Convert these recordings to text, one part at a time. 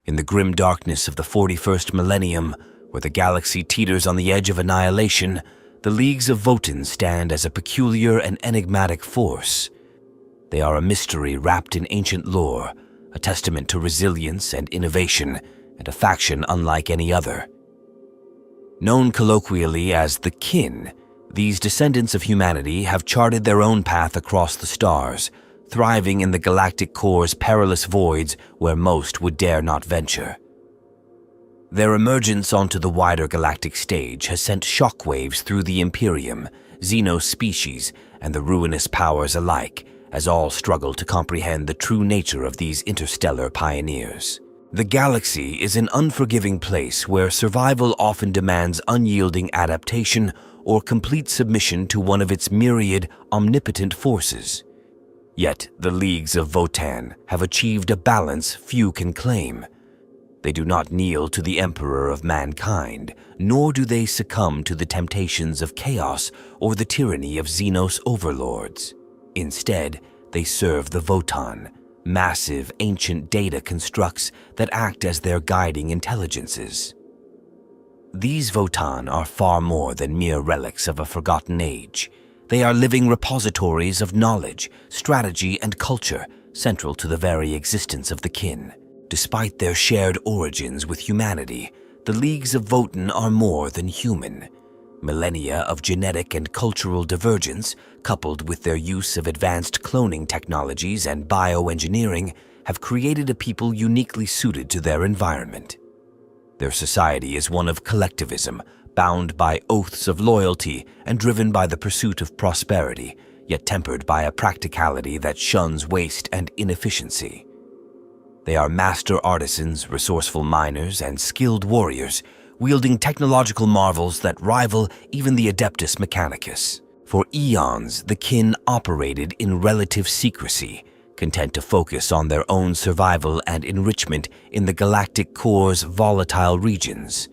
In the grim darkness of the 41st millennium, where the galaxy teeters on the edge of annihilation, the Leagues of Votann stand as a peculiar and enigmatic force. They are a mystery wrapped in ancient lore, a testament to resilience and innovation, and a faction unlike any other. Known colloquially as the Kin, these descendants of humanity have charted their own path across the stars, thriving in the galactic core's perilous voids where most would dare not venture. Their emergence onto the wider galactic stage has sent shockwaves through the Imperium, xeno species, and the ruinous powers alike, as all struggle to comprehend the true nature of these interstellar pioneers. The galaxy is an unforgiving place where survival often demands unyielding adaptation or complete submission to one of its myriad omnipotent forces. Yet the Leagues of Votann have achieved a balance few can claim. They do not kneel to the Emperor of mankind, nor do they succumb to the temptations of chaos or the tyranny of Xenos overlords. Instead, they serve the Votann, massive ancient data constructs that act as their guiding intelligences. These Votann are far more than mere relics of a forgotten age. They are living repositories of knowledge, strategy, and culture central to the very existence of the Kin. Despite their shared origins with humanity, the Leagues of Votann are more than human. Millennia of genetic and cultural divergence, coupled with their use of advanced cloning technologies and bioengineering, have created a people uniquely suited to their environment. Their society is one of collectivism, bound by oaths of loyalty and driven by the pursuit of prosperity, yet tempered by a practicality that shuns waste and inefficiency. They are master artisans, resourceful miners, and skilled warriors, wielding technological marvels that rival even the Adeptus Mechanicus. For eons, the Kin operated in relative secrecy, content to focus on their own survival and enrichment in the galactic core's volatile regions.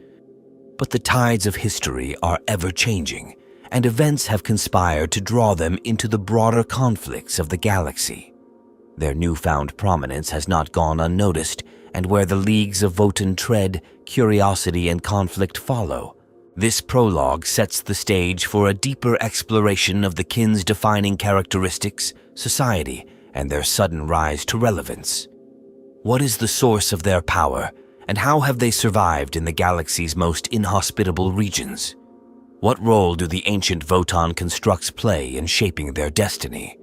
But the tides of history are ever-changing, and events have conspired to draw them into the broader conflicts of the galaxy. Their newfound prominence has not gone unnoticed, and where the Leagues of Votann tread, curiosity and conflict follow. This prologue sets the stage for a deeper exploration of the Kin's defining characteristics, society, and their sudden rise to relevance. What is the source of their power, and how have they survived in the galaxy's most inhospitable regions? What role do the ancient Votann constructs play in shaping their destiny?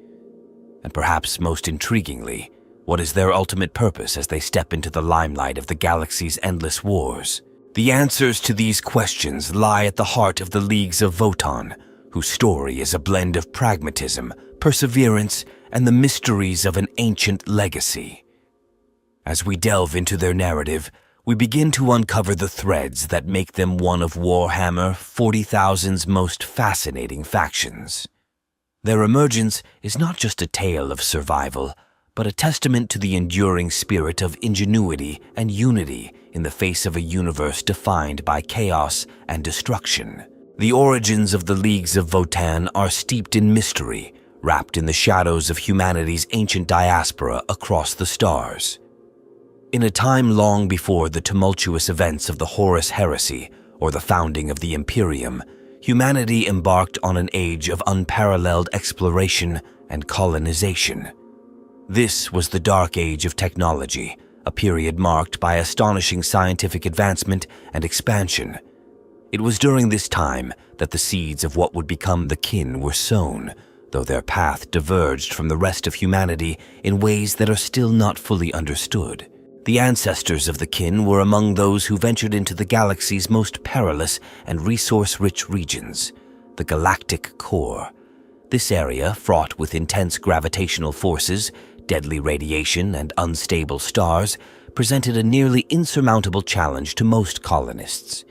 And perhaps most intriguingly, what is their ultimate purpose as they step into the limelight of the galaxy's endless wars? The answers to these questions lie at the heart of the Leagues of Votann, whose story is a blend of pragmatism, perseverance, and the mysteries of an ancient legacy. As we delve into their narrative, we begin to uncover the threads that make them one of Warhammer 40,000's most fascinating factions. Their emergence is not just a tale of survival, but a testament to the enduring spirit of ingenuity and unity in the face of a universe defined by chaos and destruction. The origins of the Leagues of Votann are steeped in mystery, wrapped in the shadows of humanity's ancient diaspora across the stars. In a time long before the tumultuous events of the Horus Heresy or the founding of the Imperium, humanity embarked on an age of unparalleled exploration and colonization. This was the Dark Age of technology, a period marked by astonishing scientific advancement and expansion. It was during this time that the seeds of what would become the Kin were sown, though their path diverged from the rest of humanity in ways that are still not fully understood. The ancestors of the Kin were among those who ventured into the galaxy's most perilous and resource-rich regions, the galactic core. This area, fraught with intense gravitational forces, deadly radiation, and unstable stars, presented a nearly insurmountable challenge to most colonists.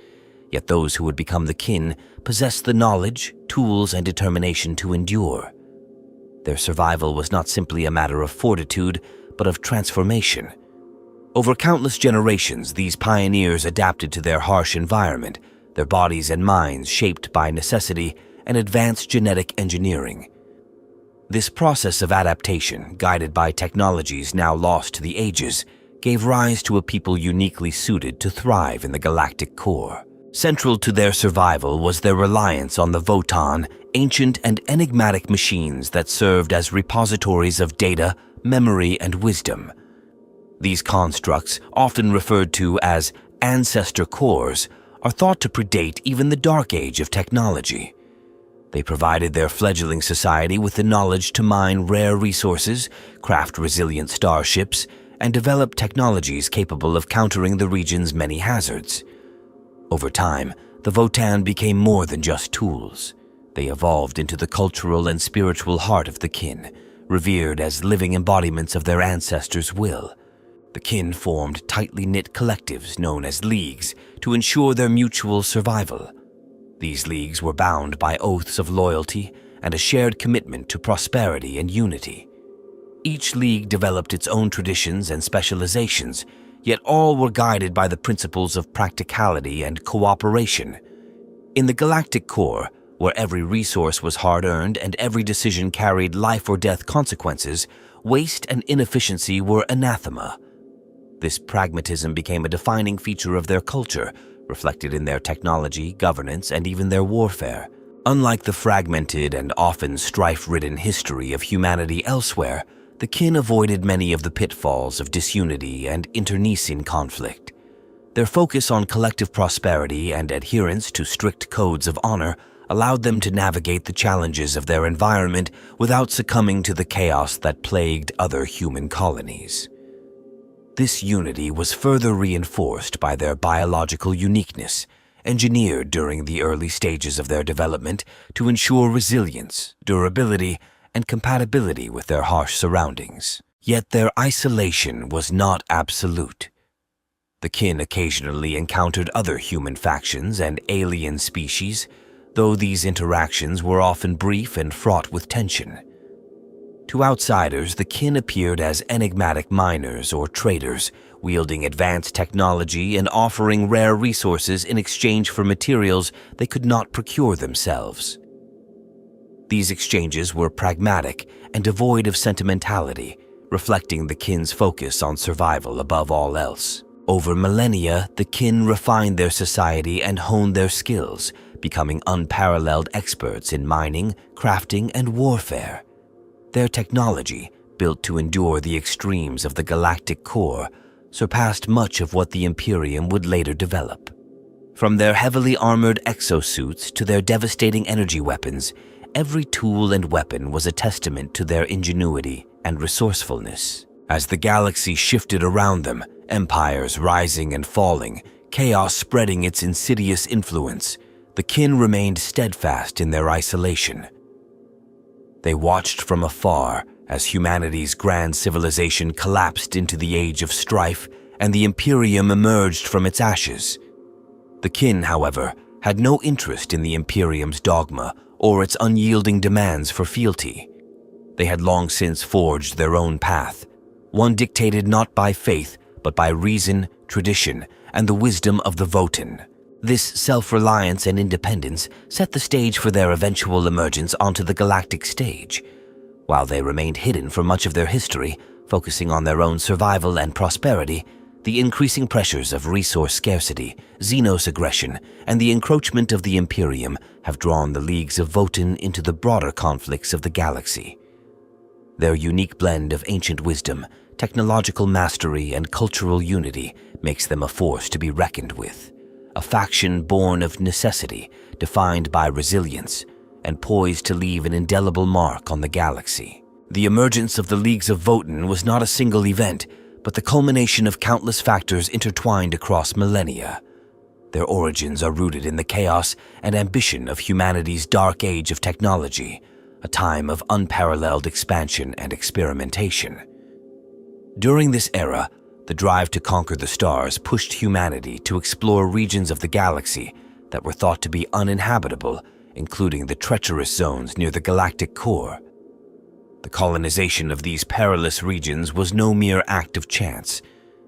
Yet those who would become the Kin possessed the knowledge, tools, and determination to endure. Their survival was not simply a matter of fortitude, but of transformation. Over countless generations, these pioneers adapted to their harsh environment, their bodies and minds shaped by necessity and advanced genetic engineering. This process of adaptation, guided by technologies now lost to the ages, gave rise to a people uniquely suited to thrive in the galactic core. Central to their survival was their reliance on the Votann, ancient and enigmatic machines that served as repositories of data, memory, and wisdom. These constructs, often referred to as ancestor cores, are thought to predate even the dark age of technology. They provided their fledgling society with the knowledge to mine rare resources, craft resilient starships, and develop technologies capable of countering the region's many hazards. Over time, the Votann became more than just tools. They evolved into the cultural and spiritual heart of the kin, revered as living embodiments of their ancestors' will. The kin formed tightly knit collectives known as leagues to ensure their mutual survival. These leagues were bound by oaths of loyalty and a shared commitment to prosperity and unity. Each league developed its own traditions and specializations, yet all were guided by the principles of practicality and cooperation. In the galactic core, where every resource was hard-earned and every decision carried life or death consequences, waste and inefficiency were anathema. This pragmatism became a defining feature of their culture, reflected in their technology, governance, and even their warfare. Unlike the fragmented and often strife-ridden history of humanity elsewhere, the kin avoided many of the pitfalls of disunity and internecine conflict. Their focus on collective prosperity and adherence to strict codes of honor allowed them to navigate the challenges of their environment without succumbing to the chaos that plagued other human colonies. This unity was further reinforced by their biological uniqueness, engineered during the early stages of their development to ensure resilience, durability, and compatibility with their harsh surroundings. Yet their isolation was not absolute. The kin occasionally encountered other human factions and alien species, though these interactions were often brief and fraught with tension. To outsiders, the kin appeared as enigmatic miners or traders, wielding advanced technology and offering rare resources in exchange for materials they could not procure themselves. These exchanges were pragmatic and devoid of sentimentality, reflecting the kin's focus on survival above all else. Over millennia, the kin refined their society and honed their skills, becoming unparalleled experts in mining, crafting, and warfare. Their technology, built to endure the extremes of the galactic core, surpassed much of what the Imperium would later develop. From their heavily armored exosuits to their devastating energy weapons, every tool and weapon was a testament to their ingenuity and resourcefulness. As the galaxy shifted around them, empires rising and falling, chaos spreading its insidious influence, the kin remained steadfast in their isolation. They watched from afar as humanity's grand civilization collapsed into the age of strife and the Imperium emerged from its ashes. The kin, however, had no interest in the Imperium's dogma or its unyielding demands for fealty. They had long since forged their own path, one dictated not by faith but by reason, tradition, and the wisdom of the Votann. This self-reliance and independence set the stage for their eventual emergence onto the galactic stage. While they remained hidden for much of their history, focusing on their own survival and prosperity, the increasing pressures of resource scarcity, xenos aggression, and the encroachment of the Imperium have drawn the leagues of Votann into the broader conflicts of the galaxy. Their unique blend of ancient wisdom, technological mastery, and cultural unity makes them a force to be reckoned with. A faction born of necessity, defined by resilience, and poised to leave an indelible mark on the galaxy. The emergence of the Leagues of Votann was not a single event, but the culmination of countless factors intertwined across millennia. Their origins are rooted in the chaos and ambition of humanity's dark age of technology, a time of unparalleled expansion and experimentation. During this era, the drive to conquer the stars pushed humanity to explore regions of the galaxy that were thought to be uninhabitable, including the treacherous zones near the galactic core. The colonization of these perilous regions was no mere act of chance.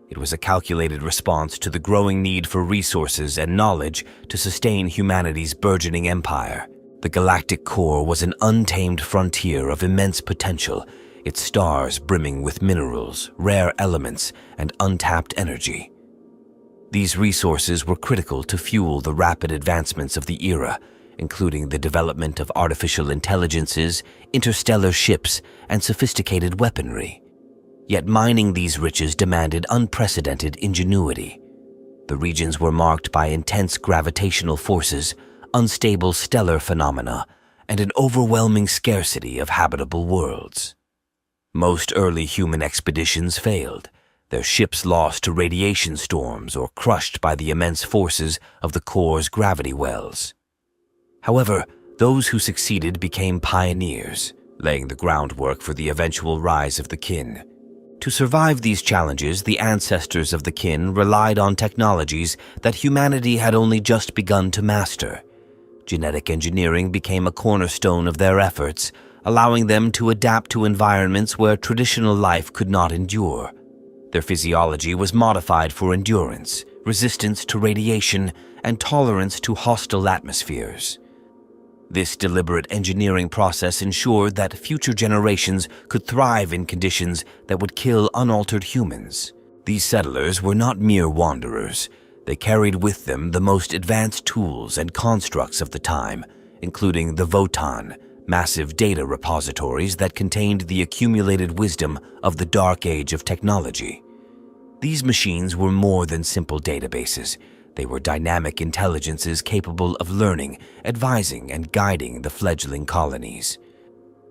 It was a calculated response to the growing need for resources and knowledge to sustain humanity's burgeoning empire. The galactic core was an untamed frontier of immense potential, its stars brimming with minerals, rare elements, and untapped energy. These resources were critical to fuel the rapid advancements of the era, including the development of artificial intelligences, interstellar ships, and sophisticated weaponry. Yet mining these riches demanded unprecedented ingenuity. The regions were marked by intense gravitational forces, unstable stellar phenomena, and an overwhelming scarcity of habitable worlds. Most early human expeditions failed, their ships lost to radiation storms or crushed by the immense forces of the core's gravity wells. However, those who succeeded became pioneers, laying the groundwork for the eventual rise of the kin. To survive these challenges, the ancestors of the kin relied on technologies that humanity had only just begun to master. Genetic engineering became a cornerstone of their efforts, allowing them to adapt to environments where traditional life could not endure. Their physiology was modified for endurance, resistance to radiation, and tolerance to hostile atmospheres. This deliberate engineering process ensured that future generations could thrive in conditions that would kill unaltered humans. These settlers were not mere wanderers. They carried with them the most advanced tools and constructs of the time, including the Votann, massive data repositories that contained the accumulated wisdom of the dark age of technology. These machines were more than simple databases. They were dynamic intelligences capable of learning, advising, and guiding the fledgling colonies.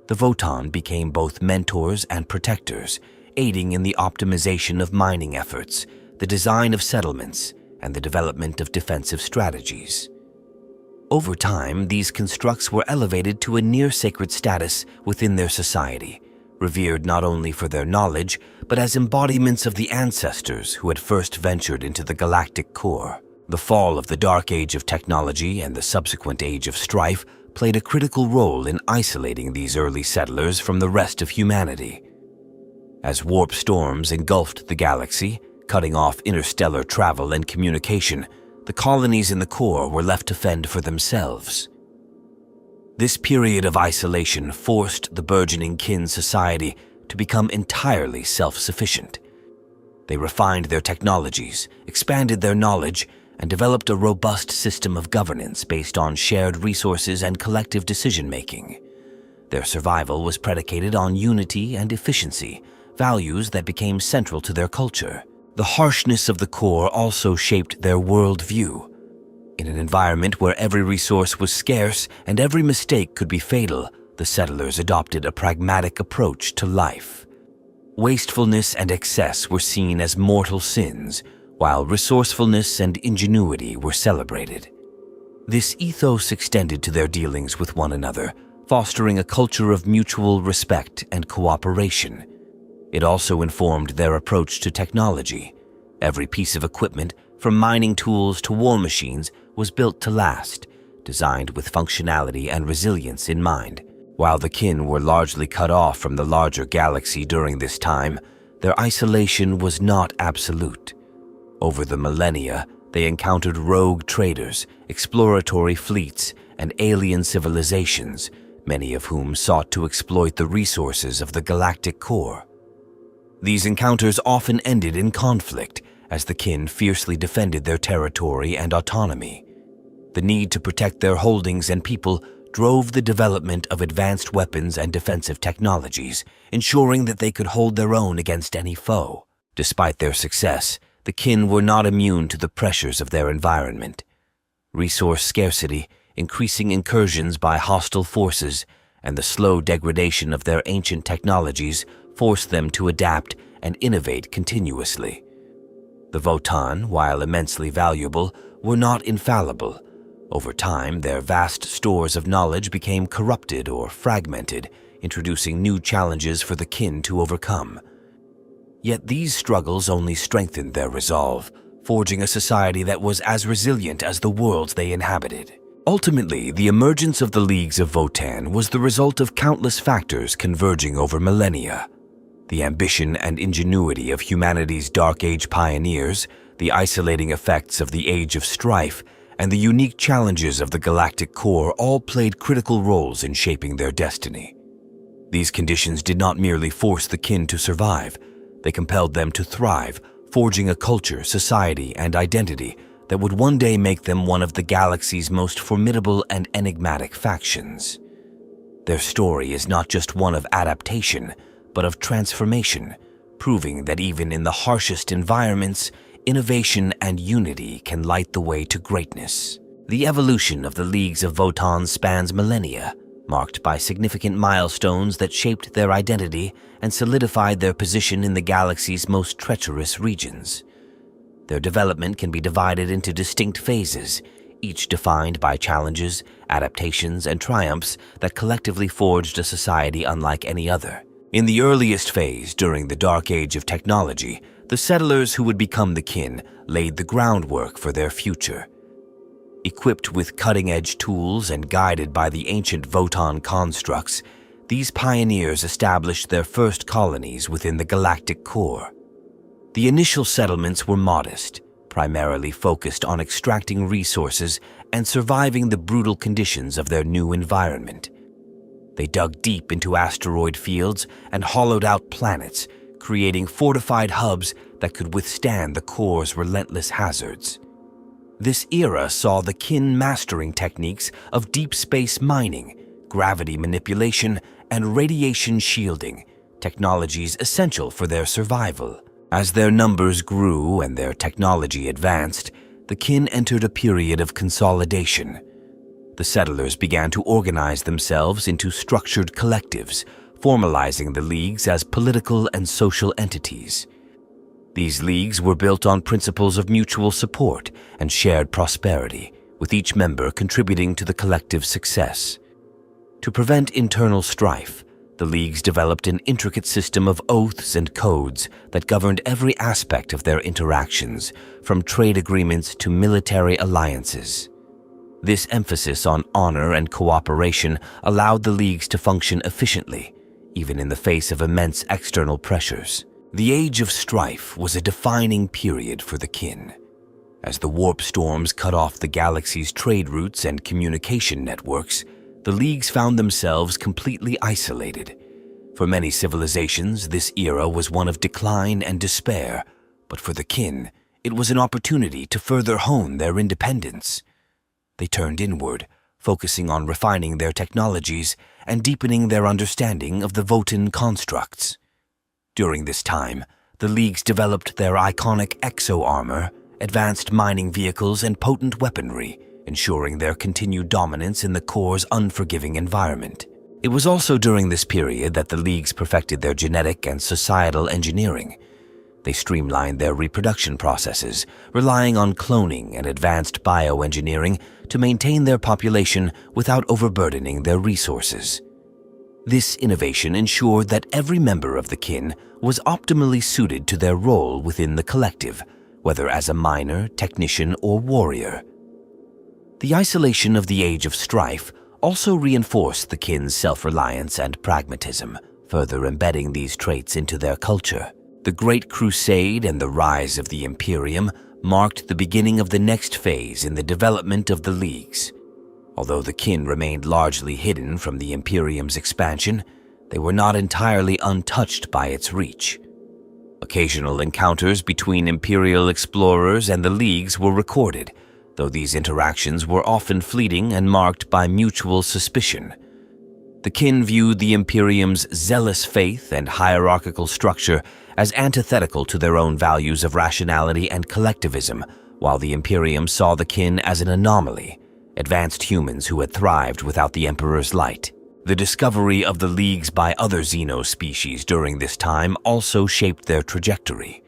The Votann became both mentors and protectors, aiding in the optimization of mining efforts, the design of settlements, and the development of defensive strategies. Over time, these constructs were elevated to a near-sacred status within their society, revered not only for their knowledge, but as embodiments of the ancestors who had first ventured into the galactic core. The fall of the Dark Age of technology and the subsequent Age of Strife played a critical role in isolating these early settlers from the rest of humanity. As warp storms engulfed the galaxy, cutting off interstellar travel and communication, the colonies in the core were left to fend for themselves. This period of isolation forced the burgeoning kin society to become entirely self-sufficient. They refined their technologies, expanded their knowledge, and developed a robust system of governance based on shared resources and collective decision-making. Their survival was predicated on unity and efficiency, values that became central to their culture. The harshness of the core also shaped their worldview. In an environment where every resource was scarce and every mistake could be fatal, the settlers adopted a pragmatic approach to life. Wastefulness and excess were seen as mortal sins, while resourcefulness and ingenuity were celebrated. This ethos extended to their dealings with one another, fostering a culture of mutual respect and cooperation. It also informed their approach to technology. Every piece of equipment, from mining tools to war machines, was built to last, designed with functionality and resilience in mind. While the kin were largely cut off from the larger galaxy during this time, their isolation was not absolute. Over the millennia, they encountered rogue traders, exploratory fleets, and alien civilizations, many of whom sought to exploit the resources of the galactic core. These encounters often ended in conflict, as the kin fiercely defended their territory and autonomy. The need to protect their holdings and people drove the development of advanced weapons and defensive technologies, ensuring that they could hold their own against any foe. Despite their success, the kin were not immune to the pressures of their environment. Resource scarcity, increasing incursions by hostile forces, and the slow degradation of their ancient technologies forced them to adapt and innovate continuously. The Votann, while immensely valuable, were not infallible. Over time, their vast stores of knowledge became corrupted or fragmented, introducing new challenges for the kin to overcome. Yet these struggles only strengthened their resolve, forging a society that was as resilient as the worlds they inhabited. Ultimately, the emergence of the Leagues of Votann was the result of countless factors converging over millennia. The ambition and ingenuity of humanity's Dark Age pioneers, the isolating effects of the Age of Strife, and the unique challenges of the galactic core all played critical roles in shaping their destiny. These conditions did not merely force the kin to survive, they compelled them to thrive, forging a culture, society, and identity that would one day make them one of the galaxy's most formidable and enigmatic factions. Their story is not just one of adaptation, but of transformation, proving that even in the harshest environments, innovation and unity can light the way to greatness. The evolution of the Leagues of Votann spans millennia, marked by significant milestones that shaped their identity and solidified their position in the galaxy's most treacherous regions. Their development can be divided into distinct phases, each defined by challenges, adaptations, and triumphs that collectively forged a society unlike any other. In the earliest phase, during the Dark Age of technology, the settlers who would become the kin laid the groundwork for their future. Equipped with cutting-edge tools and guided by the ancient Votann constructs, these pioneers established their first colonies within the galactic core. The initial settlements were modest, primarily focused on extracting resources and surviving the brutal conditions of their new environment. They dug deep into asteroid fields and hollowed out planets, creating fortified hubs that could withstand the core's relentless hazards. This era saw the kin mastering techniques of deep space mining, gravity manipulation, and radiation shielding, technologies essential for their survival. As their numbers grew and their technology advanced, the kin entered a period of consolidation. The settlers began to organize themselves into structured collectives, formalizing the leagues as political and social entities. These leagues were built on principles of mutual support and shared prosperity, with each member contributing to the collective success. To prevent internal strife, the leagues developed an intricate system of oaths and codes that governed every aspect of their interactions, from trade agreements to military alliances. This emphasis on honor and cooperation allowed the leagues to function efficiently, even in the face of immense external pressures. The Age of Strife was a defining period for the kin. As the warp storms cut off the galaxy's trade routes and communication networks, the leagues found themselves completely isolated. For many civilizations, this era was one of decline and despair, but for the kin, it was an opportunity to further hone their independence. They turned inward, focusing on refining their technologies and deepening their understanding of the Votann constructs. During this time, the leagues developed their iconic exo-armor, advanced mining vehicles, and potent weaponry, ensuring their continued dominance in the core's unforgiving environment. It was also during this period that the leagues perfected their genetic and societal engineering. They streamlined their reproduction processes, relying on cloning and advanced bioengineering to maintain their population without overburdening their resources. This innovation ensured that every member of the kin was optimally suited to their role within the collective, whether as a miner, technician, or warrior. The isolation of the Age of Strife also reinforced the kin's self-reliance and pragmatism, further embedding these traits into their culture. The Great Crusade and the rise of the Imperium marked the beginning of the next phase in the development of the leagues. Although the kin remained largely hidden from the Imperium's expansion, they were not entirely untouched by its reach. Occasional encounters between Imperial explorers and the leagues were recorded, though these interactions were often fleeting and marked by mutual suspicion. The kin viewed the Imperium's zealous faith and hierarchical structure as antithetical to their own values of rationality and collectivism, while the Imperium saw the kin as an anomaly, advanced humans who had thrived without the Emperor's light. The discovery of the leagues by other xeno-species during this time also shaped their trajectory.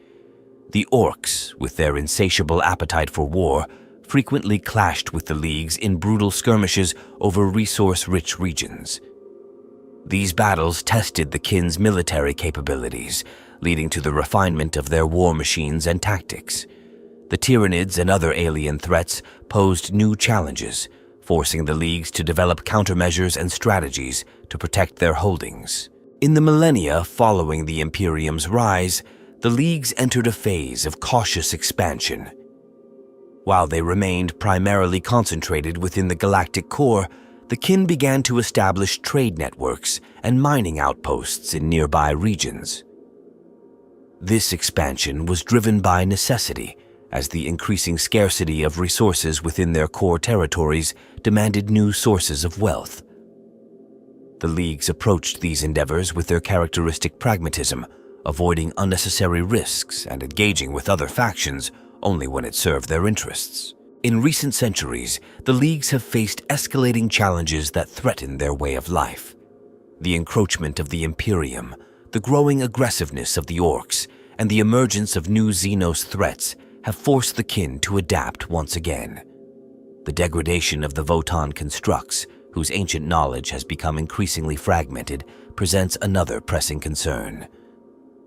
The orcs, with their insatiable appetite for war, frequently clashed with the leagues in brutal skirmishes over resource-rich regions. These battles tested the kin's military capabilities, leading to the refinement of their war machines and tactics. The Tyranids and other alien threats posed new challenges, forcing the leagues to develop countermeasures and strategies to protect their holdings. In the millennia following the Imperium's rise, the leagues entered a phase of cautious expansion. While they remained primarily concentrated within the galactic core, the kin began to establish trade networks and mining outposts in nearby regions. This expansion was driven by necessity, as the increasing scarcity of resources within their core territories demanded new sources of wealth. The Leagues approached these endeavors with their characteristic pragmatism, avoiding unnecessary risks and engaging with other factions only when it served their interests. In recent centuries, the Leagues have faced escalating challenges that threaten their way of life. The encroachment of the Imperium, the growing aggressiveness of the Orcs, and the emergence of new Xenos threats have forced the kin to adapt once again. The degradation of the Votann constructs, whose ancient knowledge has become increasingly fragmented, presents another pressing concern.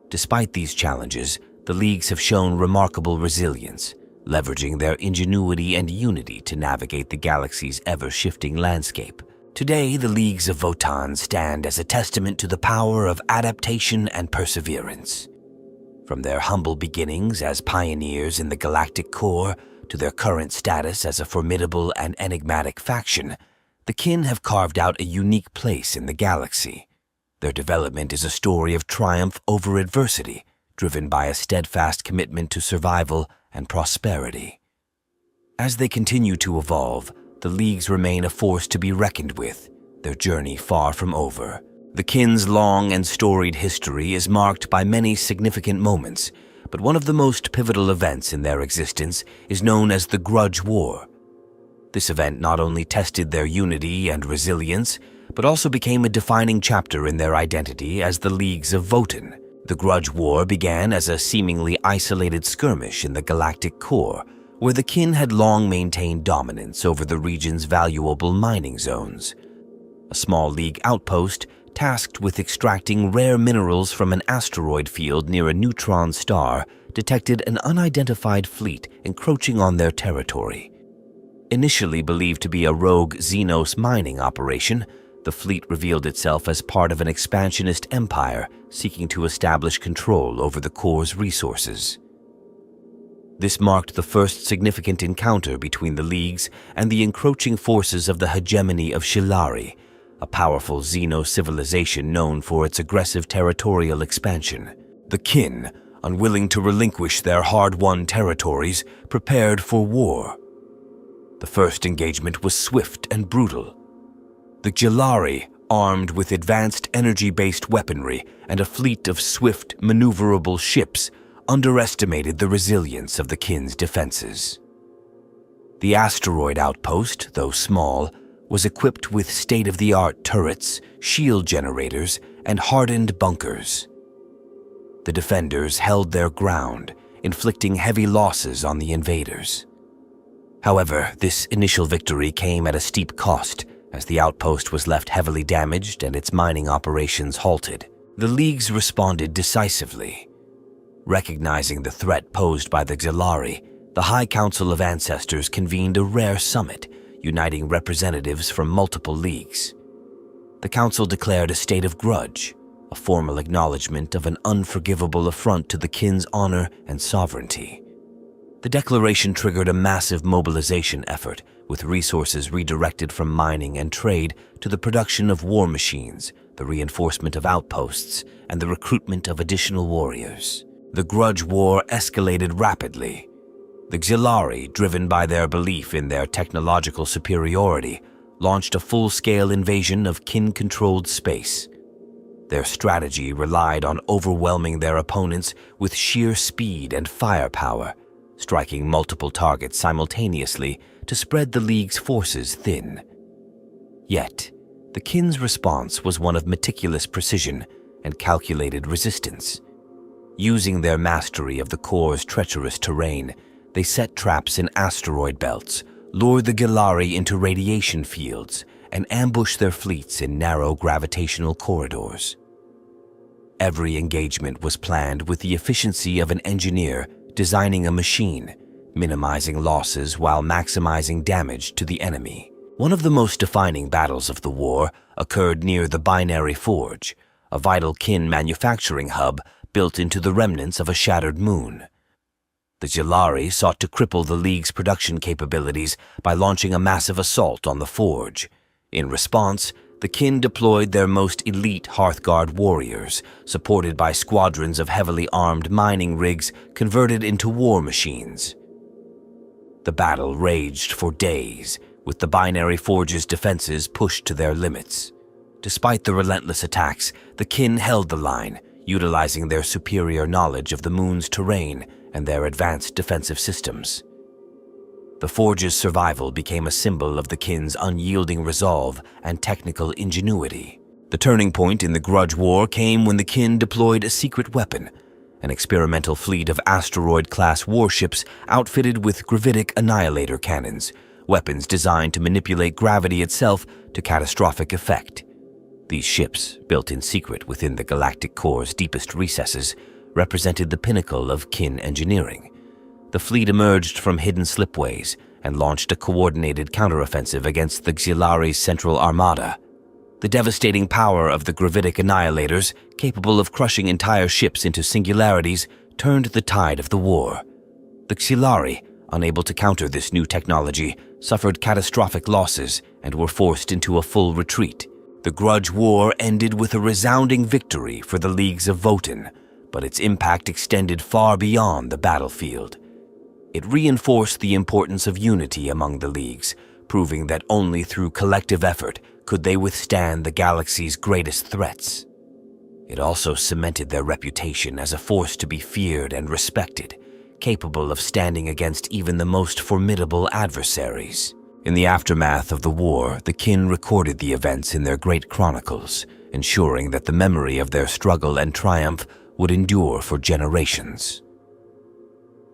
Despite these challenges, the Leagues have shown remarkable resilience, leveraging their ingenuity and unity to navigate the galaxy's ever-shifting landscape. Today, the Leagues of Votann stand as a testament to the power of adaptation and perseverance. From their humble beginnings as pioneers in the galactic core to their current status as a formidable and enigmatic faction, the kin have carved out a unique place in the galaxy. Their development is a story of triumph over adversity, driven by a steadfast commitment to survival and prosperity. As they continue to evolve, the Leagues remain a force to be reckoned with, their journey far from over. The kin's long and storied history is marked by many significant moments, but one of the most pivotal events in their existence is known as the Grudge War. This event not only tested their unity and resilience, but also became a defining chapter in their identity as the Leagues of Votann. The Grudge War began as a seemingly isolated skirmish in the galactic core, where the kin had long maintained dominance over the region's valuable mining zones. A small League outpost, tasked with extracting rare minerals from an asteroid field near a neutron star, detected an unidentified fleet encroaching on their territory. Initially believed to be a rogue Xenos mining operation, the fleet revealed itself as part of an expansionist empire seeking to establish control over the core's resources. This marked the first significant encounter between the Leagues and the encroaching forces of the hegemony of Shilari, a powerful Xeno civilization known for its aggressive territorial expansion. The kin, unwilling to relinquish their hard-won territories, prepared for war. The first engagement was swift and brutal. The Xenon, armed with advanced energy-based weaponry and a fleet of swift, maneuverable ships, underestimated the resilience of the kin's defenses. The asteroid outpost, though small, was equipped with state-of-the-art turrets, shield generators, and hardened bunkers. The defenders held their ground, inflicting heavy losses on the invaders. However, this initial victory came at a steep cost, as the outpost was left heavily damaged and its mining operations halted. The Leagues responded decisively. Recognizing the threat posed by the Xenon, the High Council of Ancestors convened a rare summit, uniting representatives from multiple Leagues. The Council declared a state of grudge, a formal acknowledgement of an unforgivable affront to the kin's honor and sovereignty. The declaration triggered a massive mobilization effort, with resources redirected from mining and trade to the production of war machines, the reinforcement of outposts, and the recruitment of additional warriors. The Grudge War escalated rapidly. The Xenon, driven by their belief in their technological superiority, launched a full-scale invasion of kin-controlled space. Their strategy relied on overwhelming their opponents with sheer speed and firepower, striking multiple targets simultaneously to spread the League's forces thin. Yet, the kin's response was one of meticulous precision and calculated resistance. Using their mastery of the core's treacherous terrain, they set traps in asteroid belts, lured the Xenon into radiation fields, and ambushed their fleets in narrow gravitational corridors. Every engagement was planned with the efficiency of an engineer designing a machine, minimizing losses while maximizing damage to the enemy. One of the most defining battles of the war occurred near the Binary Forge, a vital kin manufacturing hub built into the remnants of a shattered moon. The Xenon sought to cripple the League's production capabilities by launching a massive assault on the forge. In response, the kin deployed their most elite Hearthguard warriors, supported by squadrons of heavily armed mining rigs converted into war machines. The battle raged for days, with the binary forge's defenses pushed to their limits. Despite the relentless attacks, the kin held the line, utilizing their superior knowledge of the moon's terrain and their advanced defensive systems. The forge's survival became a symbol of the kin's unyielding resolve and technical ingenuity. The turning point in the Grudge War came when the kin deployed a secret weapon, an experimental fleet of asteroid-class warships outfitted with gravitic annihilator cannons, weapons designed to manipulate gravity itself to catastrophic effect. These ships, built in secret within the galactic core's deepest recesses, represented the pinnacle of kin engineering. The fleet emerged from hidden slipways and launched a coordinated counteroffensive against the Xilari's central armada. The devastating power of the gravitic annihilators, capable of crushing entire ships into singularities, turned the tide of the war. The Xilari, unable to counter this new technology, suffered catastrophic losses and were forced into a full retreat. The Grudge War ended with a resounding victory for the Leagues of Votann, but its impact extended far beyond the battlefield. It reinforced the importance of unity among the Leagues, proving that only through collective effort could they withstand the galaxy's greatest threats. It also cemented their reputation as a force to be feared and respected, capable of standing against even the most formidable adversaries. In the aftermath of the war, the kin recorded the events in their great chronicles, ensuring that the memory of their struggle and triumph would endure for generations.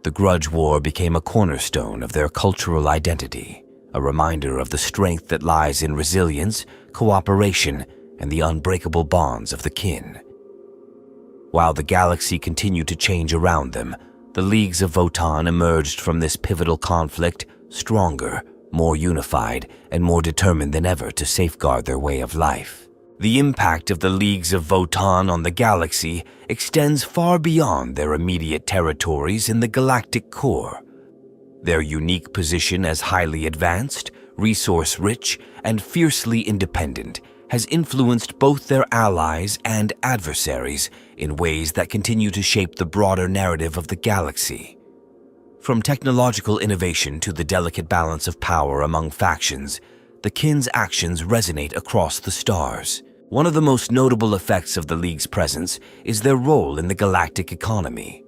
The Grudge War became a cornerstone of their cultural identity, a reminder of the strength that lies in resilience, cooperation, and the unbreakable bonds of the kin. While the galaxy continued to change around them, the Leagues of Votann emerged from this pivotal conflict stronger, more unified, and more determined than ever to safeguard their way of life. The impact of the Leagues of Votann on the galaxy extends far beyond their immediate territories in the galactic core. Their unique position as highly advanced, resource-rich, and fiercely independent has influenced both their allies and adversaries in ways that continue to shape the broader narrative of the galaxy. From technological innovation to the delicate balance of power among factions, the kin's actions resonate across the stars. One of the most notable effects of the League's presence is their role in the galactic economy.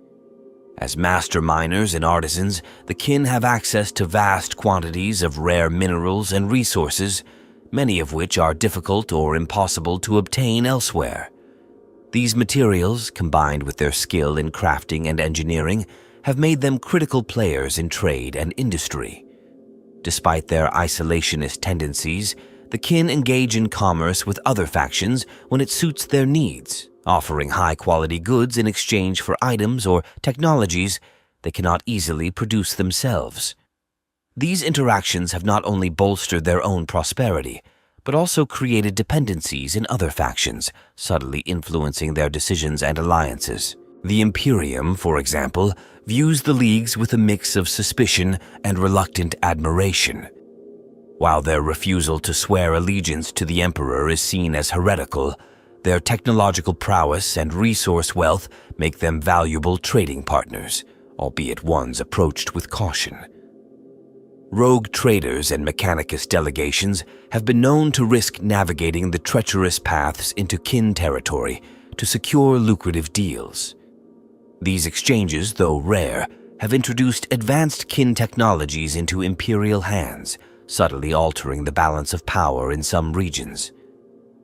As master miners and artisans, the kin have access to vast quantities of rare minerals and resources, many of which are difficult or impossible to obtain elsewhere. These materials, combined with their skill in crafting and engineering, have made them critical players in trade and industry. Despite their isolationist tendencies, the kin engage in commerce with other factions when it suits their needs, offering high-quality goods in exchange for items or technologies they cannot easily produce themselves. These interactions have not only bolstered their own prosperity, but also created dependencies in other factions, subtly influencing their decisions and alliances. The Imperium, for example, views the Leagues with a mix of suspicion and reluctant admiration. While their refusal to swear allegiance to the Emperor is seen as heretical, their technological prowess and resource wealth make them valuable trading partners, albeit ones approached with caution. Rogue traders and Mechanicus delegations have been known to risk navigating the treacherous paths into kin territory to secure lucrative deals. These exchanges, though rare, have introduced advanced kin technologies into Imperial hands, subtly altering the balance of power in some regions.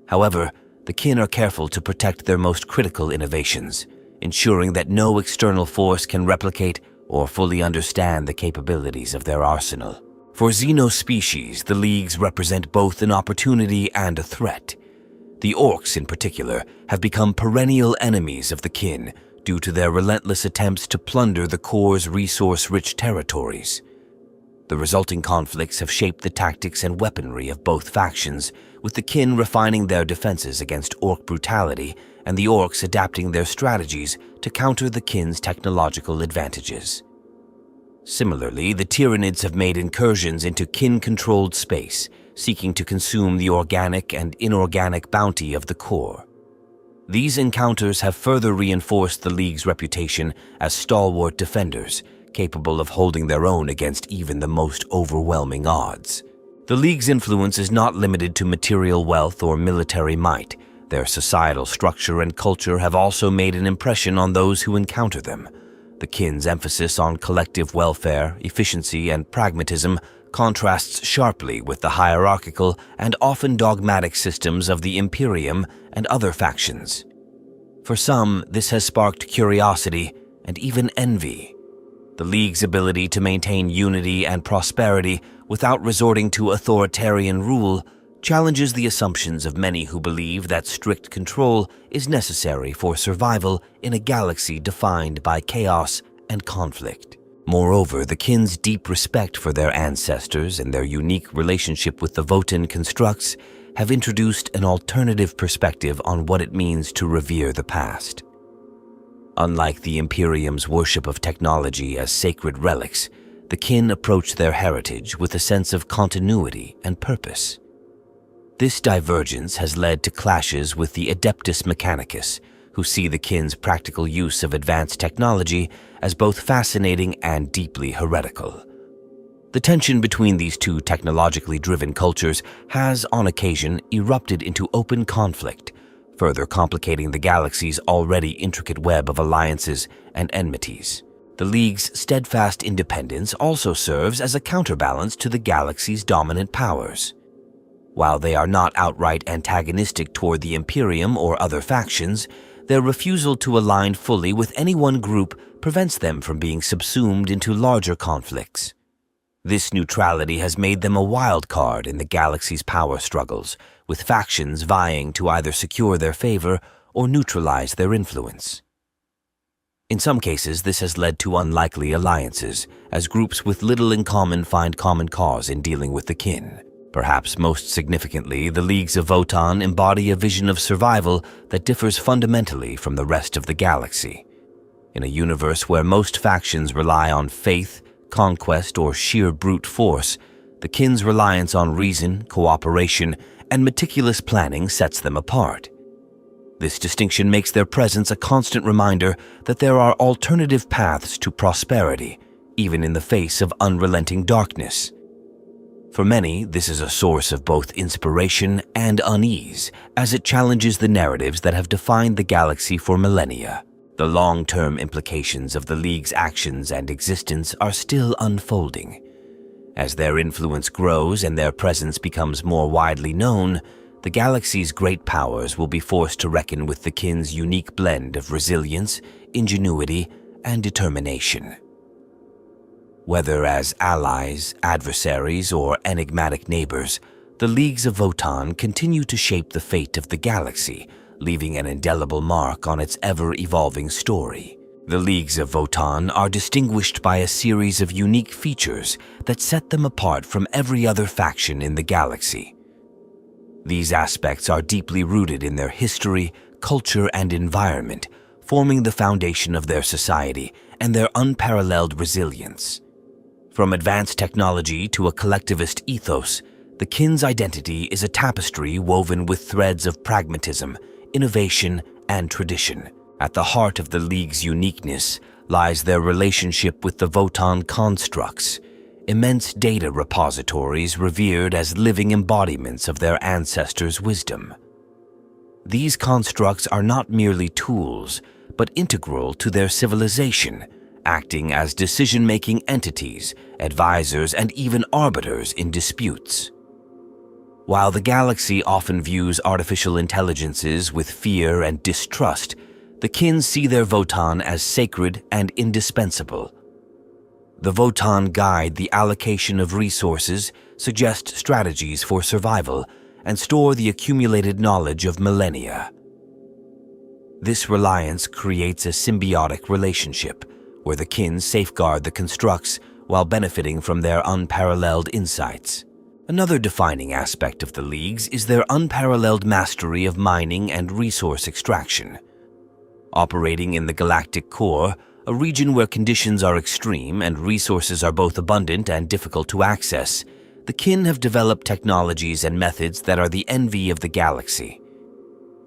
However, the kin are careful to protect their most critical innovations, ensuring that no external force can replicate or fully understand the capabilities of their arsenal. For xenospecies, the Leagues represent both an opportunity and a threat. The orcs, in particular, have become perennial enemies of the kin due to their relentless attempts to plunder the core's resource-rich territories. The resulting conflicts have shaped the tactics and weaponry of both factions, with the kin refining their defenses against orc brutality and the orcs adapting their strategies to counter the kin's technological advantages. Similarly, the Tyranids have made incursions into kin-controlled space, seeking to consume the organic and inorganic bounty of the core. These encounters have further reinforced the League's reputation as stalwart defenders, capable of holding their own against even the most overwhelming odds. The League's influence is not limited to material wealth or military might. Their societal structure and culture have also made an impression on those who encounter them. The kin's emphasis on collective welfare, efficiency, and pragmatism contrasts sharply with the hierarchical and often dogmatic systems of the Imperium and other factions. For some, this has sparked curiosity and even envy. The League's ability to maintain unity and prosperity without resorting to authoritarian rule challenges the assumptions of many who believe that strict control is necessary for survival in a galaxy defined by chaos and conflict. Moreover, the kin's deep respect for their ancestors and their unique relationship with the Votann constructs have introduced an alternative perspective on what it means to revere the past. Unlike the Imperium's worship of technology as sacred relics, the kin approach their heritage with a sense of continuity and purpose. This divergence has led to clashes with the Adeptus Mechanicus, who see the kin's practical use of advanced technology as both fascinating and deeply heretical. The tension between these two technologically driven cultures has, on occasion, erupted into open conflict, further complicating the galaxy's already intricate web of alliances and enmities. The League's steadfast independence also serves as a counterbalance to the galaxy's dominant powers. While they are not outright antagonistic toward the Imperium or other factions, their refusal to align fully with any one group prevents them from being subsumed into larger conflicts. This neutrality has made them a wild card in the galaxy's power struggles, with factions vying to either secure their favor or neutralize their influence. In some cases, this has led to unlikely alliances, as groups with little in common find common cause in dealing with the kin. Perhaps most significantly, the Leagues of Votann embody a vision of survival that differs fundamentally from the rest of the galaxy. In a universe where most factions rely on faith, conquest, or sheer brute force, the kin's reliance on reason, cooperation, and meticulous planning sets them apart. This distinction makes their presence a constant reminder that there are alternative paths to prosperity, even in the face of unrelenting darkness. For many, this is a source of both inspiration and unease, as it challenges the narratives that have defined the galaxy for millennia. The long-term implications of the League's actions and existence are still unfolding. As their influence grows and their presence becomes more widely known, the galaxy's great powers will be forced to reckon with the kin's unique blend of resilience, ingenuity, and determination. Whether as allies, adversaries, or enigmatic neighbors, the Leagues of Votann continue to shape the fate of the galaxy, leaving an indelible mark on its ever-evolving story. The Leagues of Votann are distinguished by a series of unique features that set them apart from every other faction in the galaxy. These aspects are deeply rooted in their history, culture, and environment, forming the foundation of their society and their unparalleled resilience. From advanced technology to a collectivist ethos, the kin's identity is a tapestry woven with threads of pragmatism, innovation, and tradition. At the heart of the League's uniqueness lies their relationship with the Votann constructs, immense data repositories revered as living embodiments of their ancestors' wisdom. These constructs are not merely tools, but integral to their civilization, acting as decision-making entities, advisors, and even arbiters in disputes. While the galaxy often views artificial intelligences with fear and distrust, the kin see their Votann as sacred and indispensable. The Votann guide the allocation of resources, suggest strategies for survival, and store the accumulated knowledge of millennia. This reliance creates a symbiotic relationship, where the kin safeguard the constructs while benefiting from their unparalleled insights. Another defining aspect of the Leagues is their unparalleled mastery of mining and resource extraction. Operating in the galactic core, a region where conditions are extreme and resources are both abundant and difficult to access, the kin have developed technologies and methods that are the envy of the galaxy.